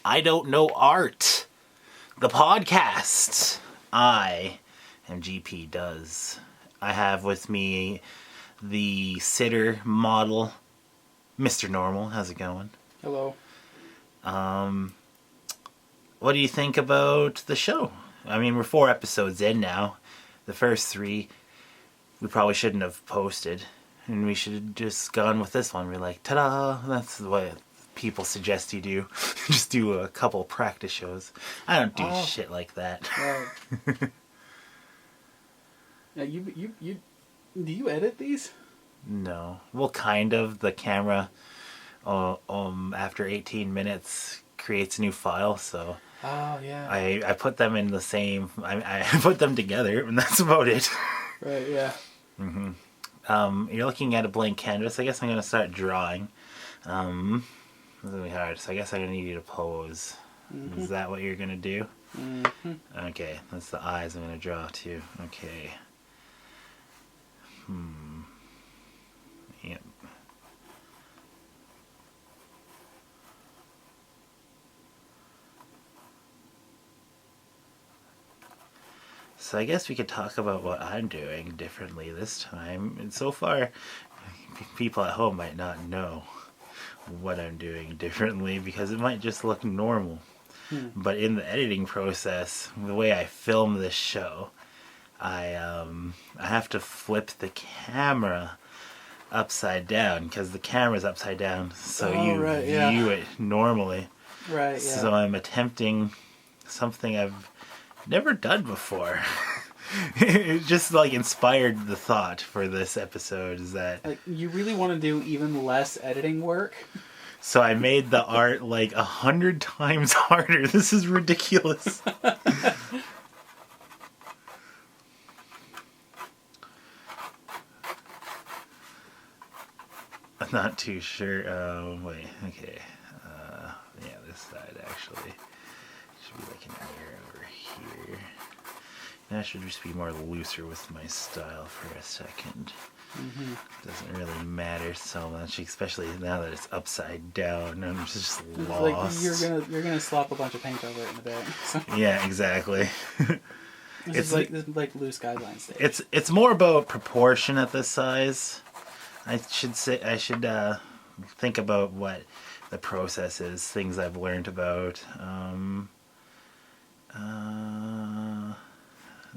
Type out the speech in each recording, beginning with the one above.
I Don't Know Art, the podcast. I am GP Does. I have with me the sitter model, Mr. Normal. How's it going? Hello. What do you think about the show? I mean, we're 4 episodes in now. The first 3 we probably shouldn't have posted, and we should have just gone with this one. We're like, ta-da! That's what people suggest you do. Just do a couple practice shows. I don't do shit like that. Right. Now you do you edit these? No. Well, kind of. The camera, after 18 minutes, creates a new file, so... Oh, yeah. I put them in the same... I put them together, and that's about it. Right, yeah. Mm-hmm. You're looking at a blank canvas. I guess I'm going to start drawing. It's going to be hard, so I guess I'm going to need you to pose. Mm-hmm. Is that what you're going to do? Mm-hmm. Okay, that's the eyes I'm going to draw, too. Okay. Yep. So I guess we could talk about what I'm doing differently this time. And so far, people at home might not know what I'm doing differently because it might just look normal. But in the editing process, the way I film this show, I have to flip the camera upside down because the camera's upside down, so you view it normally. Right, yeah. So I'm attempting something I've never done before. It just like inspired the thought for this episode is that like, you really want to do even less editing work? So I made the art like 100 times harder. This is ridiculous. I'm not too sure. Wait, okay. Yeah, this side actually should be like an mirror over here. And I should just be more looser with my style for a second. Mm-hmm. Doesn't really matter so much, especially now that it's upside down. I'm just lost. Like you're gonna slop a bunch of paint over it in a bit. So. Yeah, exactly. This is like loose guidelines stage. It's more about proportion at this size. I should think about what the process is, things I've learned about.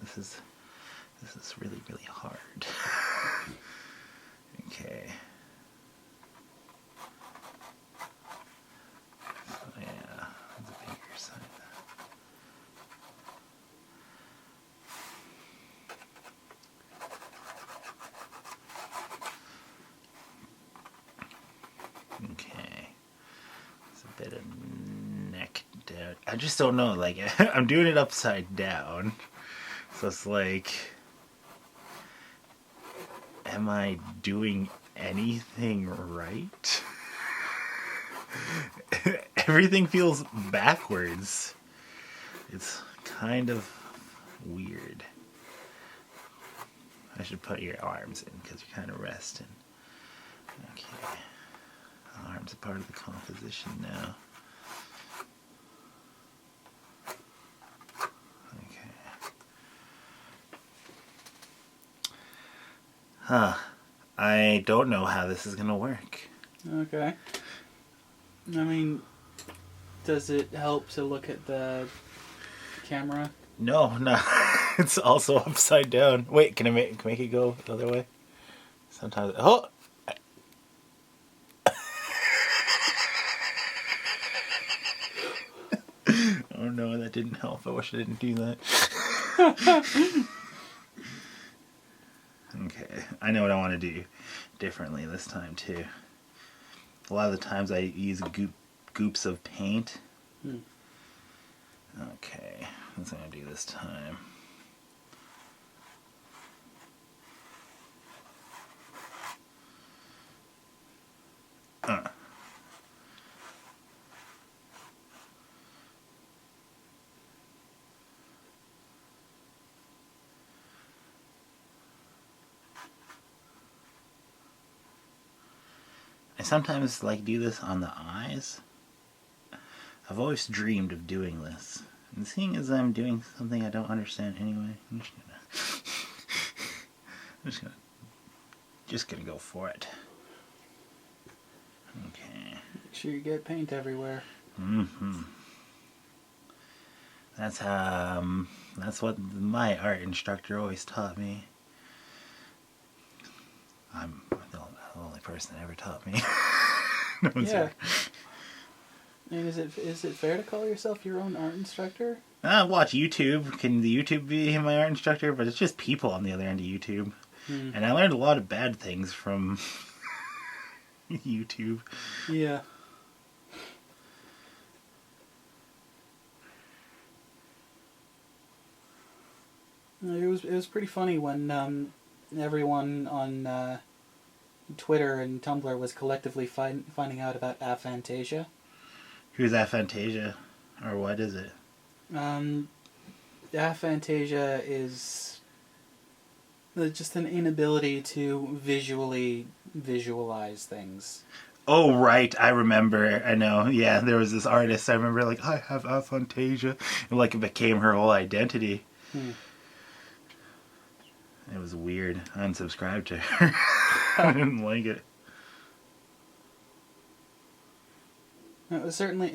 This is really, really hard. Okay. So yeah, that's a bigger side. Okay. It's a bit of neck down. I just don't know, like, I'm doing it upside down. So it's like, am I doing anything right? Everything feels backwards. It's kind of weird. I should put your arms in because you're kind of resting. Okay. Arms are part of the composition now. I don't know how this is gonna work. Okay. I mean, does it help to look at the camera? No. It's also upside down. Wait, can I make it go the other way? Sometimes. Oh. Oh no, that didn't help. I wish I didn't do that. Okay, I know what I want to do differently this time too. A lot of the times I use goops of paint. Okay, that's what I'm going to do this time. I sometimes like do this on the eyes. I've always dreamed of doing this. And seeing as I'm doing something I don't understand anyway, I'm just gonna go for it. Okay. Make sure you get paint everywhere. Mm-hmm. That's what my art instructor always taught me. I'm the only person that ever taught me. No one's Yeah. ever. And is it fair to call yourself your own art instructor? I watch YouTube. Can the YouTube be my art instructor? But it's just people on the other end of YouTube. And I learned a lot of bad things from YouTube. Yeah. It was pretty funny when everyone on Twitter and Tumblr was collectively finding out about aphantasia. Who's aphantasia? Or what is it? Aphantasia is just an inability to visually visualize things. Oh, right. I remember. I know. Yeah, there was this artist. I remember, like, I have aphantasia. And, like, it became her whole identity. It was weird. I unsubscribed to her. I didn't like it. It was certainly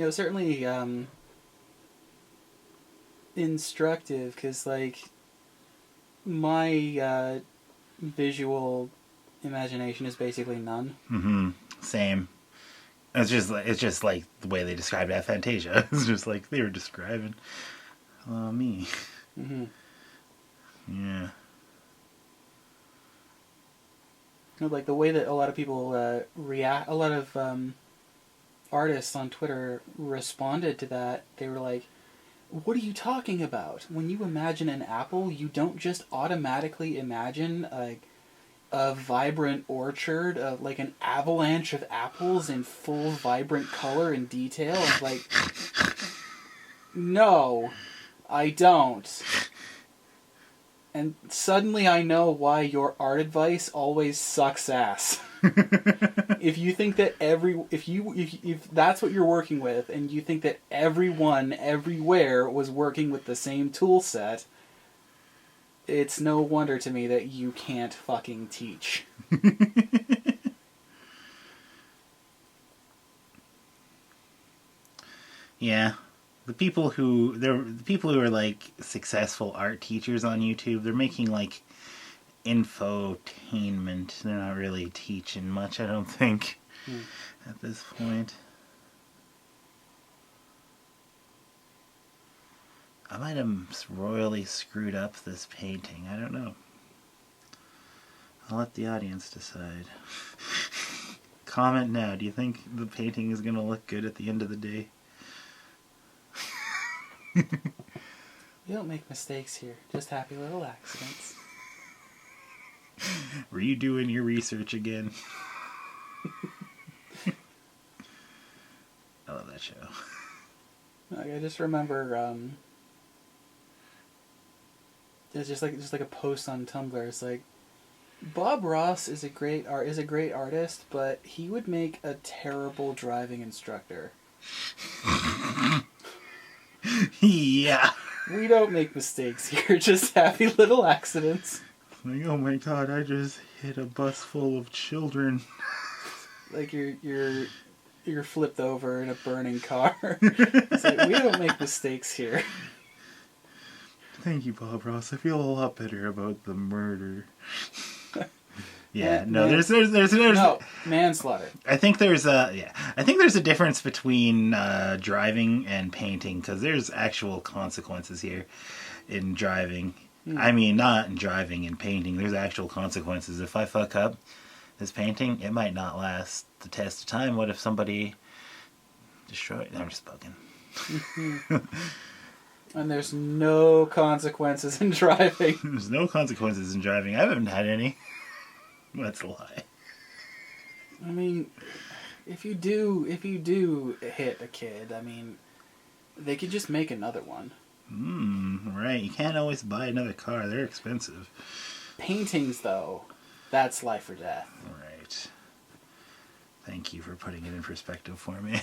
instructive because, like, my visual imagination is basically none. Mm-hmm. Same. It's just like the way they described aphantasia. It's just like they were describing me. Mm-hmm. Yeah. Like the way that a lot of people react, a lot of artists on Twitter responded to that. They were like, "What are you talking about? When you imagine an apple, you don't just automatically imagine a vibrant orchard, like an avalanche of apples in full vibrant color and detail." And like, no, I don't. And suddenly I know why your art advice always sucks ass. If you think that if that's what you're working with, and you think that everyone everywhere was working with the same tool set, it's no wonder to me that you can't fucking teach. Yeah. The people who are like successful art teachers on YouTube, they're making like infotainment. They're not really teaching much, I don't think, at this point. I might have royally screwed up this painting. I don't know. I'll let the audience decide. Comment now. Do you think the painting is going to look good at the end of the day? We don't make mistakes here, just happy little accidents. Were you doing your research again? I love that show. I just remember, it's just like a post on Tumblr. It's like, Bob Ross is a great artist, but he would make a terrible driving instructor. Yeah. We don't make mistakes here, just happy little accidents. Like, oh my god, I just hit a bus full of children. Like you're flipped over in a burning car. It's like, we don't make mistakes here. Thank you, Bob Ross. I feel a lot better about the murder. Yeah, no, there's no manslaughter. I think there's a difference between driving and painting, because there's actual consequences here in driving. I mean, not in driving and painting. There's actual consequences. If I fuck up this painting, it might not last the test of time. What if somebody destroyed? I'm just bugging. And there's no consequences in driving. There's no consequences in driving. I haven't had any. That's a lie. I mean, if you do hit a kid, I mean, they could just make another one. Right. You can't always buy another car. They're expensive. Paintings, though, that's life or death. Right. Thank you for putting it in perspective for me.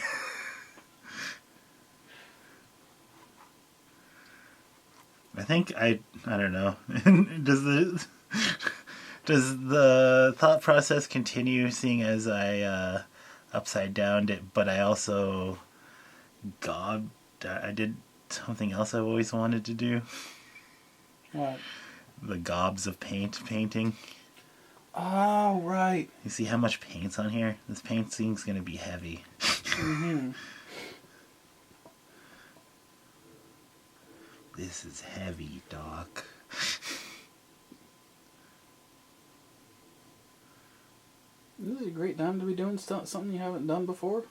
I think I don't know. Does the thought process continue, seeing as I upside downed it, but I also gobbed. I did something else I've always wanted to do. What? The gobs of painting. Oh, right. You see how much paint's on here? This painting's gonna be heavy. Mm-hmm. This is heavy, Doc. This is a great time to be doing something you haven't done before.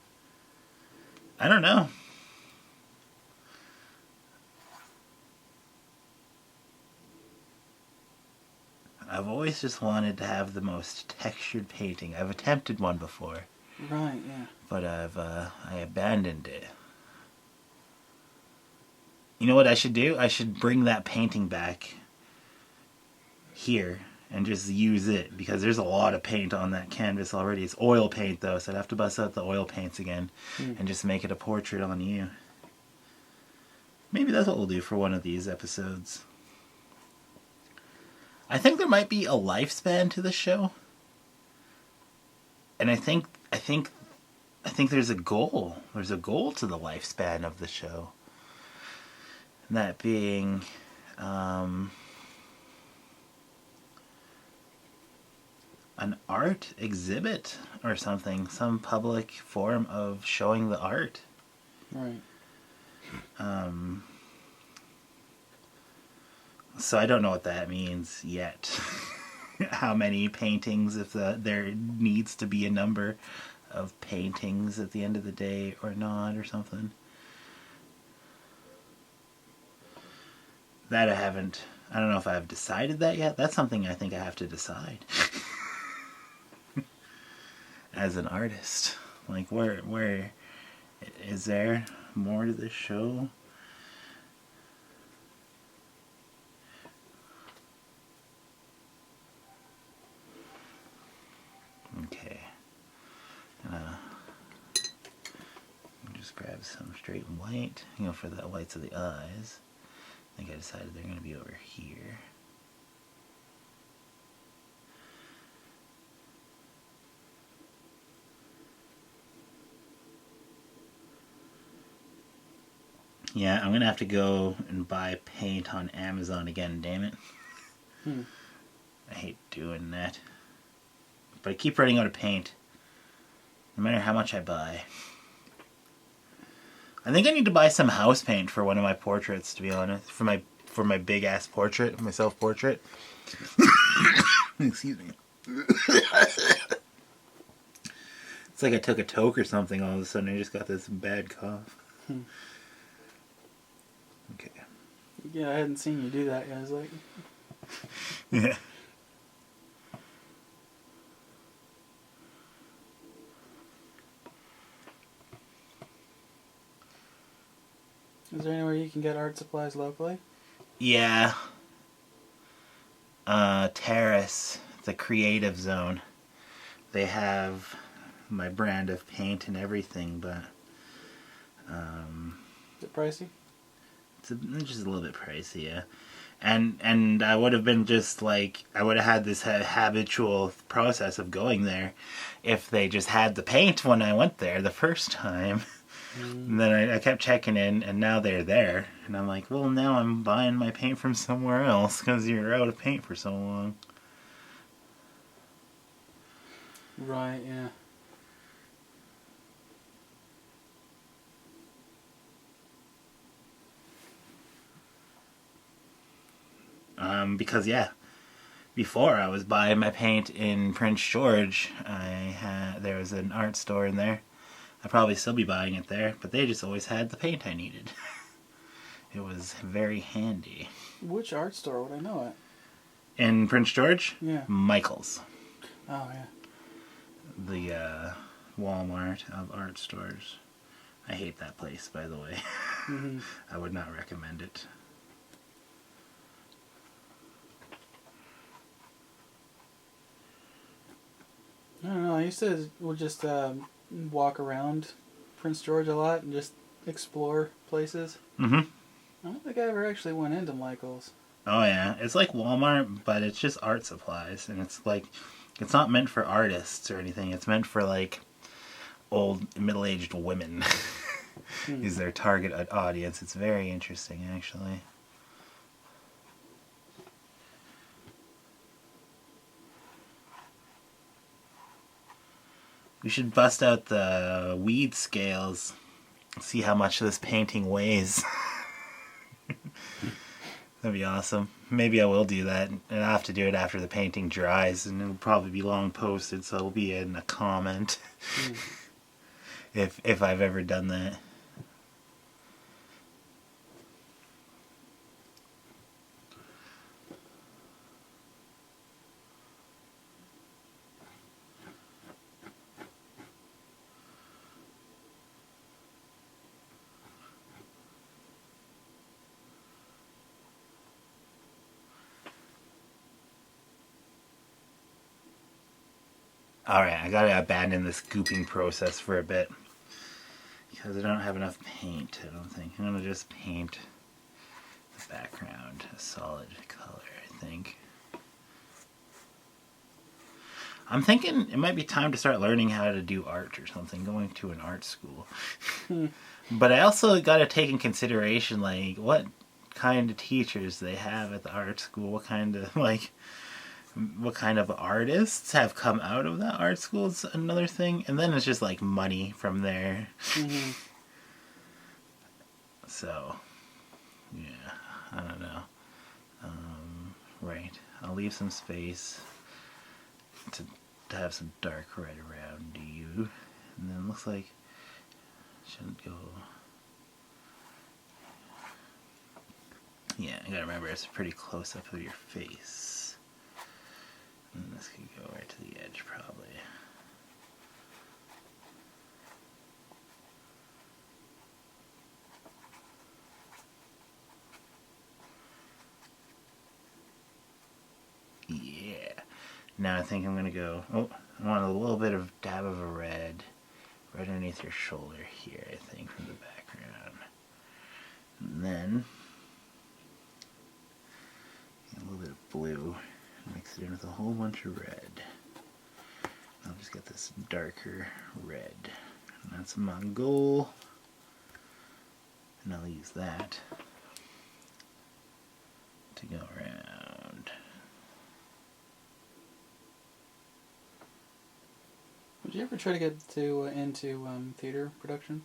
I don't know. I've always just wanted to have the most textured painting. I've attempted one before. Right, yeah. But I abandoned it. You know what I should do? I should bring that painting back here and just use it, because there's a lot of paint on that canvas already. It's oil paint though, so I'd have to bust out the oil paints again and just make it a portrait on you. Maybe that's what we'll do for one of these episodes. I think there might be a lifespan to the show. And I think there's a goal. There's a goal to the lifespan of the show. And that being an art exhibit or something, some public form of showing the art. Right. So I don't know what that means yet. How many paintings, if there needs to be a number of paintings at the end of the day or not, or something. That I don't know if I've decided that yet. That's something I think I have to decide. As an artist. Like, where is there more to this show? Okay. Just grab some straight and white, for the whites of the eyes. I think I decided they're going to be over here. Yeah, I'm going to have to go and buy paint on Amazon again, damn it. I hate doing that. But I keep running out of paint, no matter how much I buy. I think I need to buy some house paint for one of my portraits, to be honest. For my big ass portrait, my self portrait. Excuse me. It's like I took a toke or something. All of a sudden, I just got this bad cough. Okay. Yeah, I hadn't seen you do that yet. I was like, Yeah. is there anywhere you can get art supplies locally? Yeah. Terrace, the Creative Zone. They have my brand of paint and everything, but Is it pricey? it's just a little bit pricey, yeah. And I would have been just like, I would have had this habitual process of going there if they just had the paint when I went there the first time. And then I kept checking in, and now they're there. And I'm like, well, now I'm buying my paint from somewhere else because you're out of paint for so long. Right, yeah. Because, yeah, before I was buying my paint in Prince George, there was an art store in there. I'd probably still be buying it there, but they just always had the paint I needed. It was very handy. Which art store would I know it? In Prince George? Yeah. Michael's. Oh, yeah. The Walmart of art stores. I hate that place, by the way. Mm-hmm. I would not recommend it. I don't know. I used to just walk around Prince George a lot and just explore places. Mm-hmm. I don't think I ever actually went into Michael's. Oh yeah, it's like Walmart, but it's just art supplies, and it's like, it's not meant for artists or anything. It's meant for like old middle-aged women. Is their target audience. It's very interesting, actually. We should bust out the weed scales, see how much this painting weighs. That'd be awesome. Maybe I will do that, and I'll have to do it after the painting dries, and it'll probably be long posted, so it'll be in a comment if I've ever done that. Alright, I gotta abandon this gooping process for a bit. Because I don't have enough paint, I don't think. I'm gonna just paint the background a solid color, I think. I'm thinking it might be time to start learning how to do art or something, going to an art school. But I also gotta take in consideration, like, what kind of teachers they have at the art school, what kind of artists have come out of that art school is another thing. And then it's just like money from there. So, yeah, I don't know. Right, I'll leave some space to have some dark red around you. And then it looks like it shouldn't go. Yeah, I gotta remember it's pretty close up of your face. And this could go right to the edge, probably. Yeah. Now I think I'm gonna go. Oh, I want a little bit of dab of a red right underneath your shoulder here, I think, from the background. And then a little bit of blue. Mix it in with a whole bunch of red. I'll just get this darker red. And that's my goal. And I'll use that to go around. Would you ever try to get into theater production?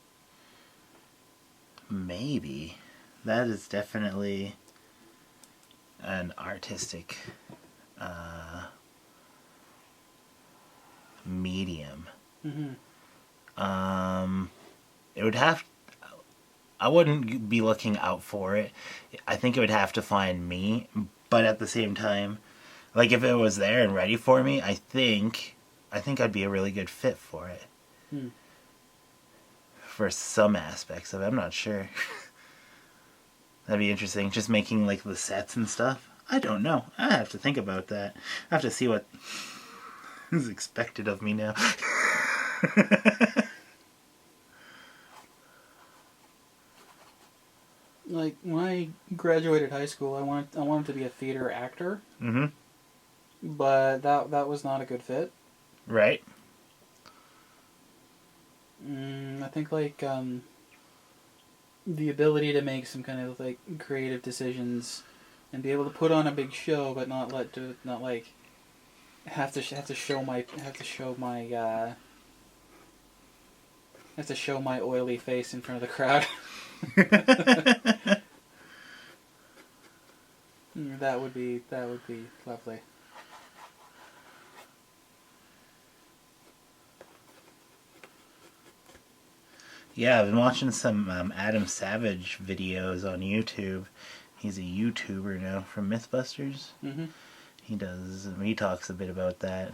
Maybe. That is definitely an artistic medium. It would have. I wouldn't be looking out for it. I think it would have to find me, but at the same time, like if it was there and ready for me, I think I'd be a really good fit for it. For some aspects of it, I'm not sure. That'd be interesting. Just making like the sets and stuff. I don't know. I have to think about that. I have to see what is expected of me now. Like when I graduated high school, I wanted to be a theater actor. But that was not a good fit. Right. I think like the ability to make some kind of like creative decisions and be able to put on a big show, but not have to show my oily face in front of the crowd. That would be lovely. Yeah, I've been watching some Adam Savage videos on YouTube. He's a YouTuber now from Mythbusters. He talks a bit about that.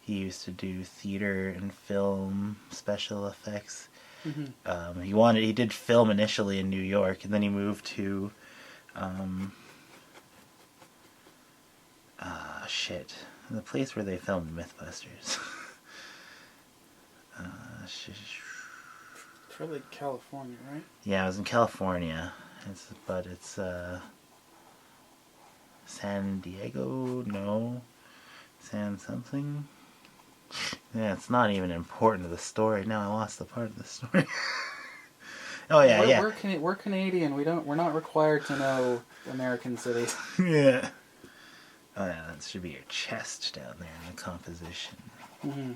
He used to do theater and film special effects. He did film initially in New York, and then he moved to the place where they filmed Mythbusters. probably California, right? Yeah, I was in California. It's San Diego? No. San something? Yeah, it's not even important to the story. Now I lost the part of the story. Oh yeah, yeah. We're Canadian. We're not required to know American cities. Yeah. Oh yeah, that should be your chest down there in the composition. Mm-hmm.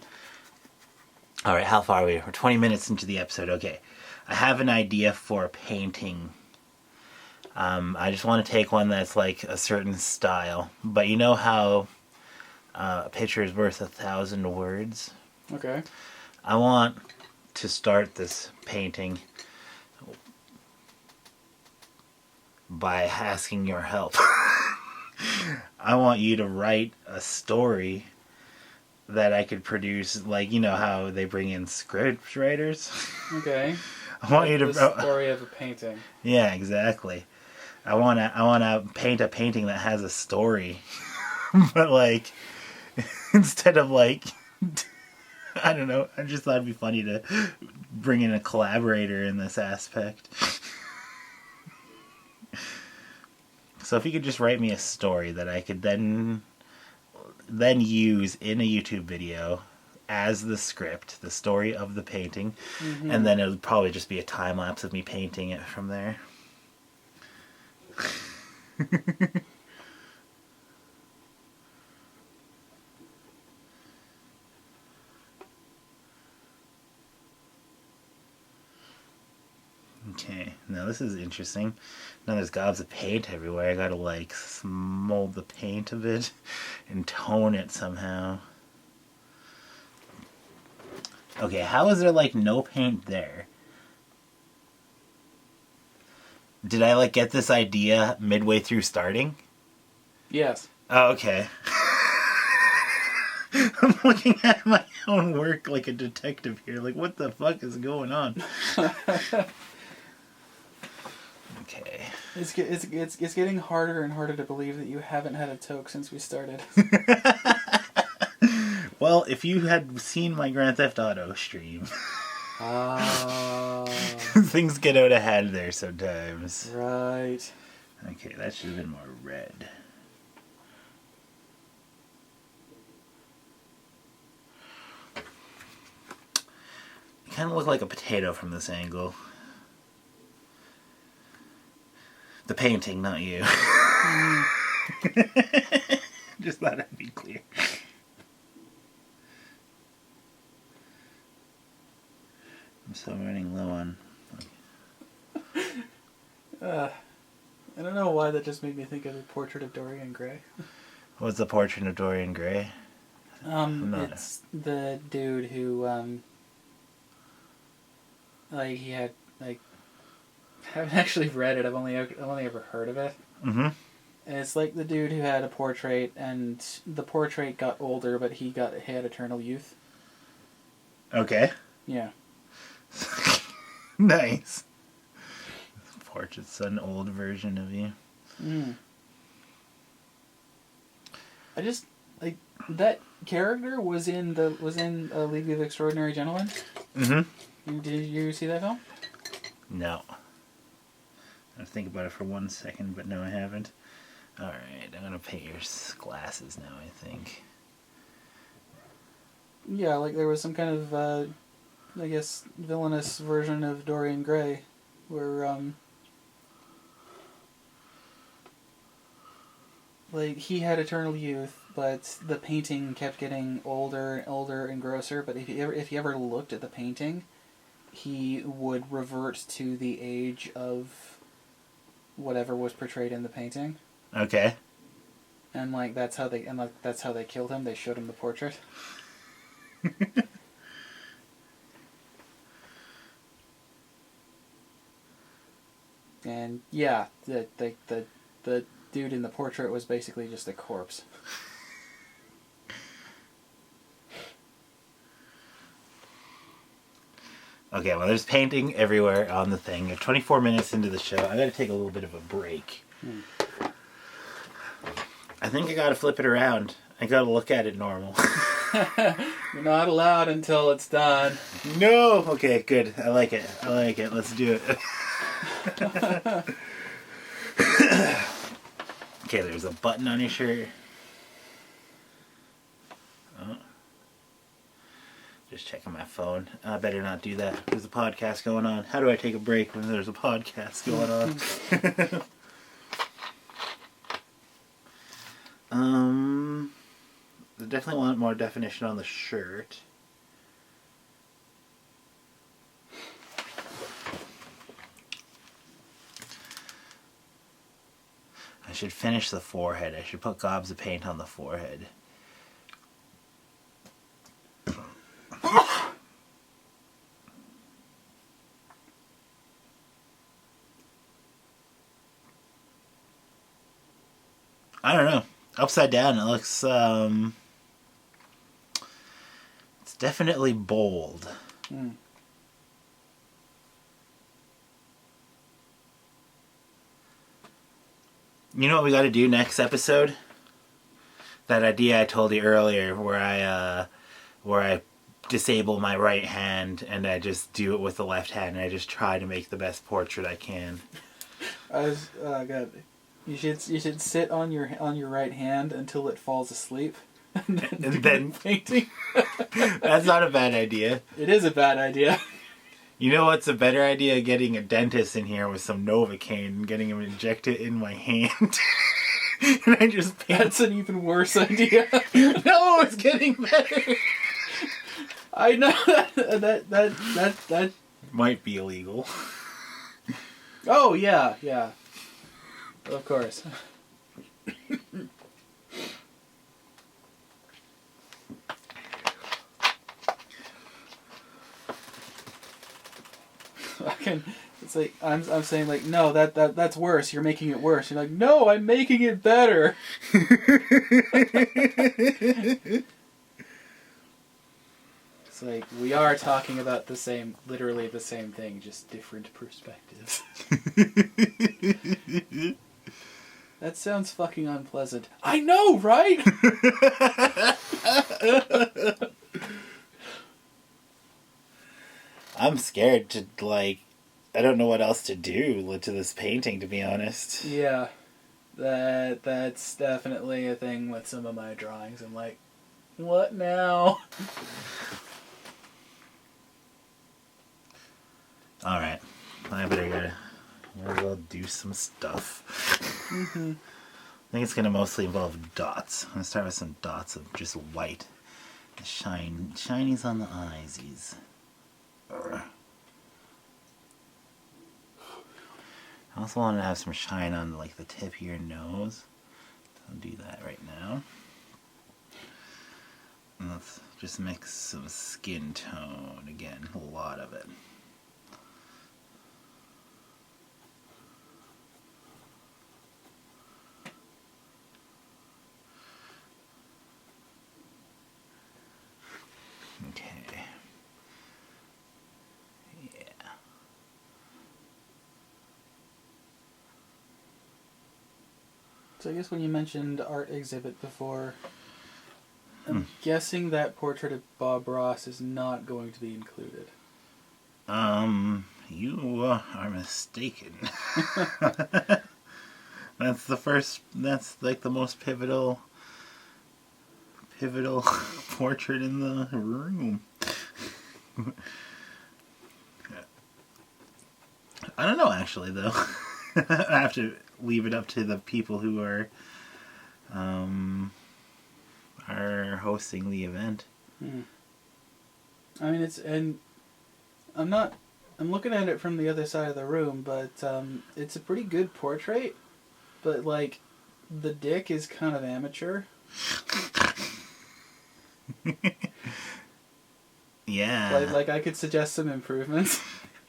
All right, how far are we? We're 20 minutes into the episode. Okay, I have an idea for a painting. I just want to take one that's like a certain style. But you know how a picture is worth 1,000 words? Okay. I want to start this painting by asking your help. I want you to write a story that I could produce, like, you know how they bring in script writers? Okay. I want you to... The story of a painting. Yeah, exactly. I wanna paint a painting that has a story. But, like, instead of, like... I don't know. I just thought it'd be funny to bring in a collaborator in this aspect. So if you could just write me a story that I could then use in a YouTube video as the script, the story of the painting, Mm-hmm. and then it would probably just be a time lapse of me painting it from there. Okay, now this is interesting. Now there's gobs of paint everywhere. I gotta like mold the paint a bit and tone it somehow. Okay, how is there like no paint there? Did I like get this idea midway through starting? Yes. Oh, okay. I'm looking at my own work like a detective here. Like, what the fuck is going on? Okay. It's getting harder and harder to believe that you haven't had a toke since we started. Well, if you had seen my Grand Theft Auto stream, things get out of hand there sometimes. Right. Okay, that should have been more red. You kind of look like a potato from this angle. The painting, not you. Just thought I'd be clear. I'm still running low on... I don't know why that just made me think of the portrait of Dorian Gray. What's the portrait of Dorian Gray? It's the dude who, like, he had, like, I haven't actually read it, I've only ever heard of it. Mm-hmm. And it's like the dude who had a portrait, and the portrait got older, but he had eternal youth. Okay. Yeah. Nice. Portrait's an old version of you. Mm. I just, like, that character was in League of Extraordinary Gentlemen. Mm-hmm. Did you see that film? No. I think about it for 1 second, but no, I haven't. Alright, I'm gonna paint your glasses now, I think. Yeah, like there was some kind of, I guess, villainous version of Dorian Gray, where, like, he had eternal youth, but the painting kept getting older and older and grosser, but if you ever looked at the painting, he would revert to the age of whatever was portrayed in the painting. Okay. And like that's how they killed him. They showed him the portrait. And yeah, the dude in the portrait was basically just a corpse. Okay, well, there's painting everywhere on the thing. You're 24 minutes into the show. I gotta take a little bit of a break. I think I gotta flip it around. I gotta look at it normal. You're not allowed until it's done. No! Okay, good. I like it. Let's do it. Okay, there's a button on your shirt. Oh. Just checking my phone. I better not do that. There's a podcast going on. How do I take a break when there's a podcast going on? I definitely want more definition on the shirt. I should finish the forehead. I should put gobs of paint on the forehead. I don't know. Upside down, it looks, it's definitely bold. Mm. You know what we got to do next episode? That idea I told you earlier, where I disable my right hand and I just do it with the left hand, and I just try to make the best portrait I can. You should sit on your right hand until it falls asleep, and then painting. That's not a bad idea. It is a bad idea. You know what's a better idea? Getting a dentist in here with some Novocaine and getting him injected in my hand. And I just paint. That's an even worse idea. No, it's getting better. I know that might be illegal. Oh yeah. Of course. It's like I'm saying like, no, that's worse. You're making it worse. You're like, no, I'm making it better. It's like we are talking about literally the same thing, just different perspectives. That sounds fucking unpleasant. I know, right? I'm scared to, I don't know what else to do to this painting, to be honest. Yeah. That's definitely a thing with some of my drawings. I'm like, what now? Alright. I better go do some stuff. Mm-hmm. I think it's going to mostly involve dots. I'm going to start with some dots of just white. Shinies on the eyesies. I also want to have some shine on the tip of your nose. I'll do that right now. And let's just mix some skin tone again, a lot of it. Okay. Yeah. So I guess when you mentioned art exhibit before, I'm guessing that portrait of Bob Ross is not going to be included. You are mistaken. That's the most pivotal portrait in the room. I don't know, actually, though. I have to leave it up to the people who are hosting the event. I mean, I'm looking at it from the other side of the room, but it's a pretty good portrait, but the dick is kind of amateur. Yeah. I could suggest some improvements.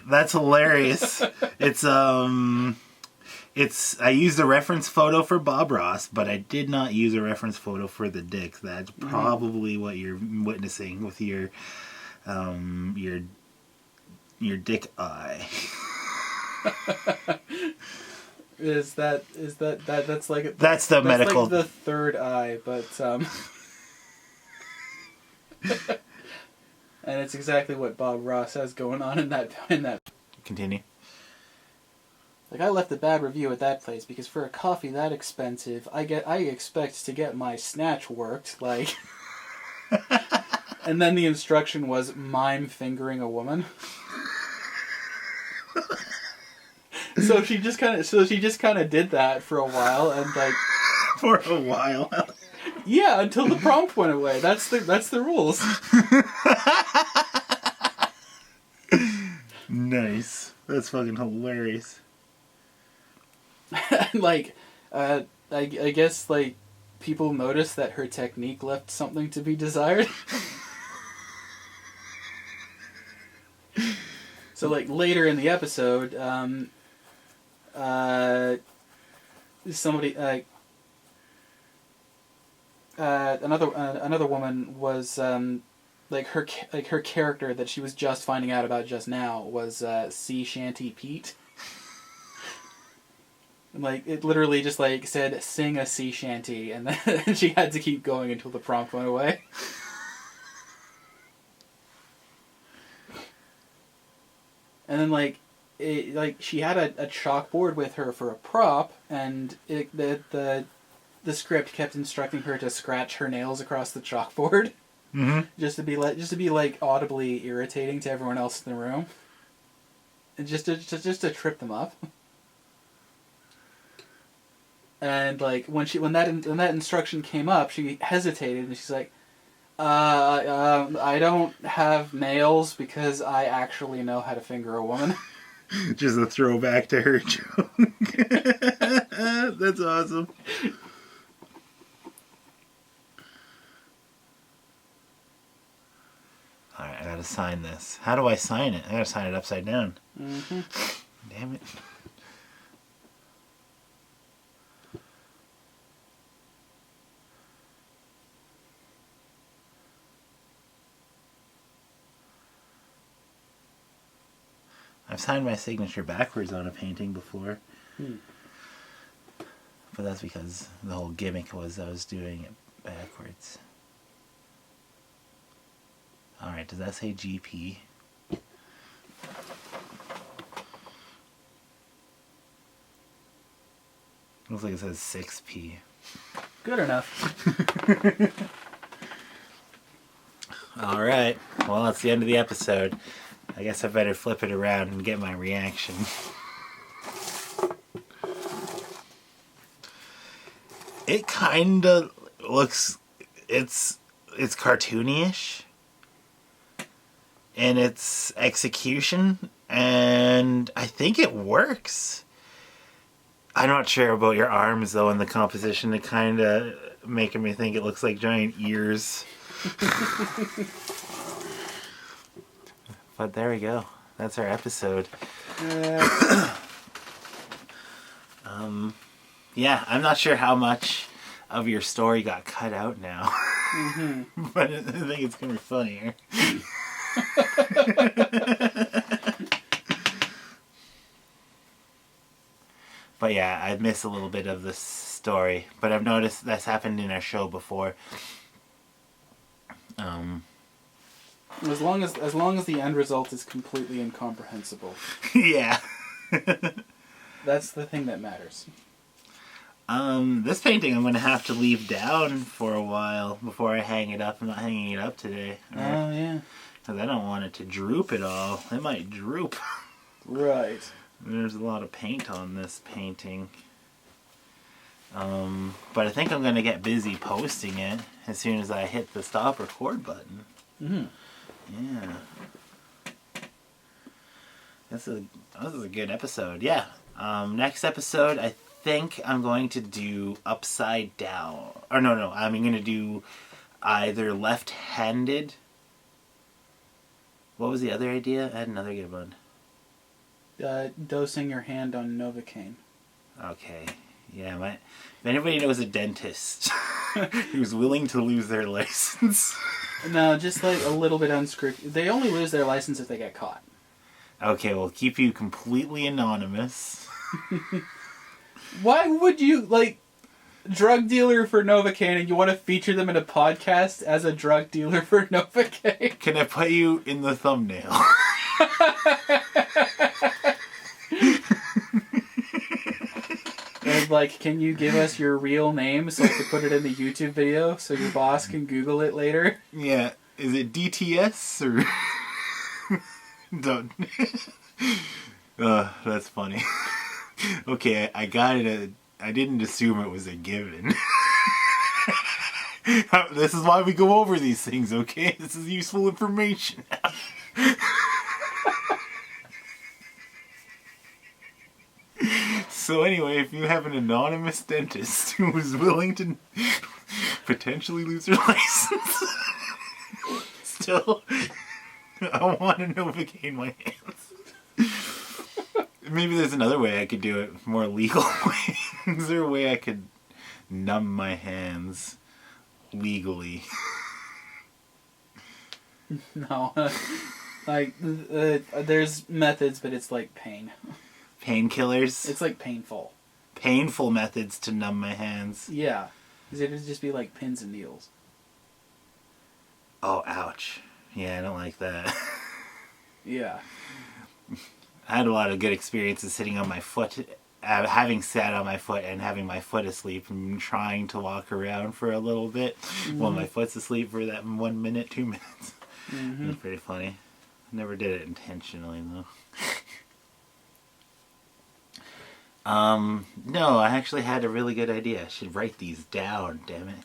That's hilarious. I used a reference photo for Bob Ross, but I did not use a reference photo for the dick. That's probably what you're witnessing with your dick eye. That's the medical. Like the third eye, but And it's exactly what Bob Ross has going on in that. Continue. Like, I left a bad review at that place because for a coffee that expensive, I expect to get my snatch worked, like. And then the instruction was mime fingering a woman. So she just kind of did that for a while, and like. For a while. Yeah, until the prompt went away. That's the rules. Nice. That's fucking hilarious. Like, I guess, like, people noticed that her technique left something to be desired. So, like, later in the episode, somebody, another woman was, like her character that she was just finding out about just now was Sea Shanty Pete. Like, it literally just, like, said, sing a sea shanty, and then she had to keep going until the prompt went away. And then, like, she had a chalkboard with her for a prop, and the script kept instructing her to scratch her nails across the chalkboard. Mm-hmm. Just to be like audibly irritating to everyone else in the room, and just to trip them up. And like when that instruction came up, she hesitated and she's like, "I don't have nails because I actually know how to finger a woman." Just a throwback to her joke. That's awesome. Alright, I gotta sign this. How do I sign it? I gotta sign it upside down. Mm-hmm. Damn it. I've signed my signature backwards on a painting before. But that's because the whole gimmick was I was doing it backwards. Alright, does that say GP? Looks like it says 6P. Good enough. Alright, well, that's the end of the episode. I guess I better flip it around and get my reaction. It kinda looks... It's cartoony-ish in its execution, and I think it works. I'm not sure about your arms, though, and the composition. It kinda making me think it looks like giant ears. But there we go. That's our episode. Yeah, I'm not sure how much of your story got cut out now. Mm-hmm. But I think it's going to be funnier. But yeah, I miss a little bit of the story. But I've noticed that's happened in our show before. As long as the end result is completely incomprehensible. Yeah. That's the thing that matters. This painting I'm going to have to leave down for a while before I hang it up. I'm not hanging it up today. Right? Oh, yeah. Because I don't want it to droop at all. It might droop. Right. There's a lot of paint on this painting. But I think I'm going to get busy posting it as soon as I hit the stop record button. Mm-hmm. Yeah. This is a good episode. Yeah. Next episode, I think I'm going to do upside down. Or no. I'm going to do either left-handed. What was the other idea? I had another good one. Dosing your hand on Novocaine. Okay. Yeah, if anybody knows a dentist who's willing to lose their license. No, just like a little bit unscrupulous. They only lose their license if they get caught. Okay, we'll keep you completely anonymous. Why would you, like... drug dealer for Novocaine, and you want to feature them in a podcast as a drug dealer for Novocaine. Can I put you in the thumbnail? And like, can you give us your real name so I can put it in the YouTube video so your boss can Google it later? Yeah. Is it DTS or... Don't... That's funny. Okay, I got it. I didn't assume it was a given. This is why we go over these things, okay? This is useful information. So anyway, if you have an anonymous dentist who is willing to potentially lose their license, still, I want to Novocaine my hands. Maybe there's another way I could do it, more legal way. Is there a way I could numb my hands legally? No. Like, there's methods, but it's like pain. Painkillers? It's like painful. Painful methods to numb my hands. Yeah. Because it would just be like pins and needles. Oh, ouch. Yeah, I don't like that. Yeah. I had a lot of good experiences sitting on my foot, having sat on my foot and having my foot asleep and trying to walk around for a little bit while my foot's asleep for that 1 minute, 2 minutes. It was pretty funny. I never did it intentionally, though. No, I actually had a really good idea. I should write these down, damn it.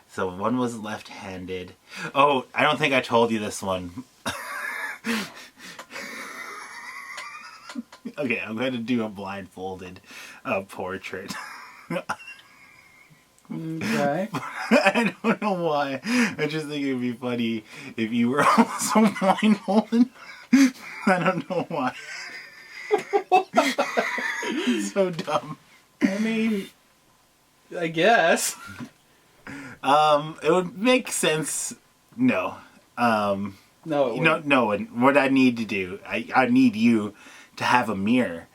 So one was left-handed. Oh, I don't think I told you this one. Okay, I'm going to do a blindfolded portrait. Okay. I don't know why. I just think it would be funny if you were also blindfolded. I don't know why. So dumb. I mean, I guess. It would make sense. No. No, it wouldn't. No. What I need to do, I need you to have a mirror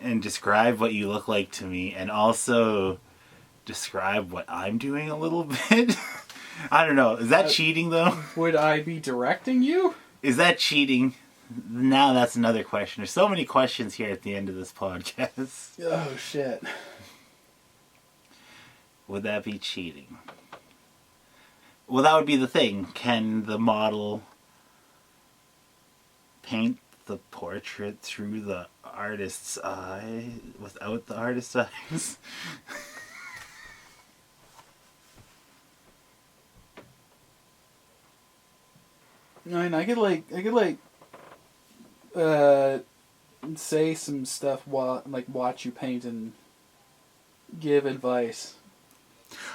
and describe what you look like to me, and also describe what I'm doing a little bit. I don't know. Is that cheating, though? Would I be directing you? Is that cheating? Now that's another question. There's so many questions here at the end of this podcast. Oh, shit. Would that be cheating? Well, that would be the thing. Can the model paint the portrait through the artist's eye without the artist's eyes? I mean, I could say some stuff while, like, watch you paint and give advice.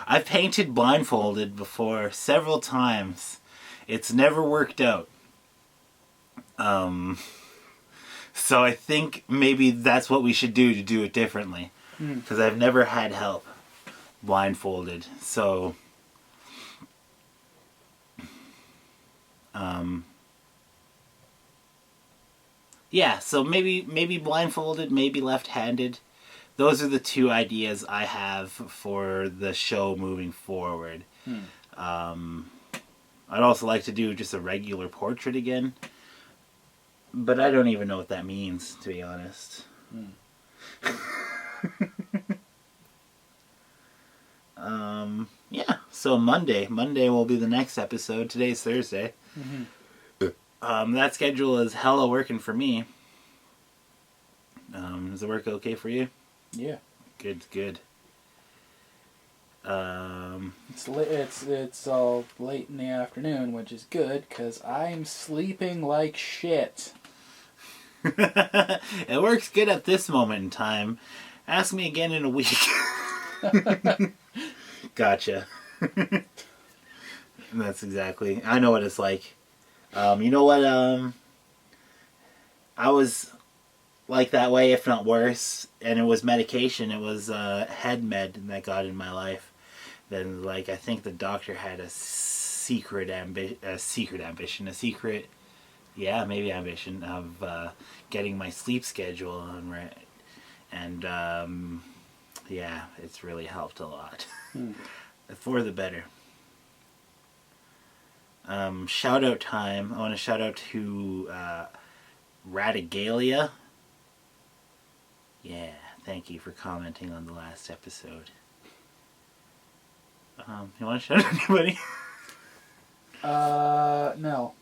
I've painted blindfolded before several times. It's never worked out. So I think maybe that's what we should do to do it differently. Because I've never had help blindfolded. So, yeah, so maybe blindfolded, maybe left-handed. Those are the two ideas I have for the show moving forward. I'd also like to do just a regular portrait again. But I don't even know what that means, to be honest. Yeah, so Monday will be the next episode. Today's Thursday. That schedule is hella working for me. Does it work okay for you? Yeah. Good. It's all late in the afternoon, which is good because I'm sleeping like shit. It works good at this moment in time. Ask me again in a week. Gotcha. That's exactly. I know what it's like. You know what? I was like that way, if not worse, and it was medication. It was head med that got in my life. Then, like, I think the doctor had a secret ambition of getting my sleep schedule on right. And yeah, it's really helped a lot. Hmm. For the better. Shout out time. I want to shout out to Radigalia. Yeah, thank you for commenting on the last episode. You want to shout out anybody? No.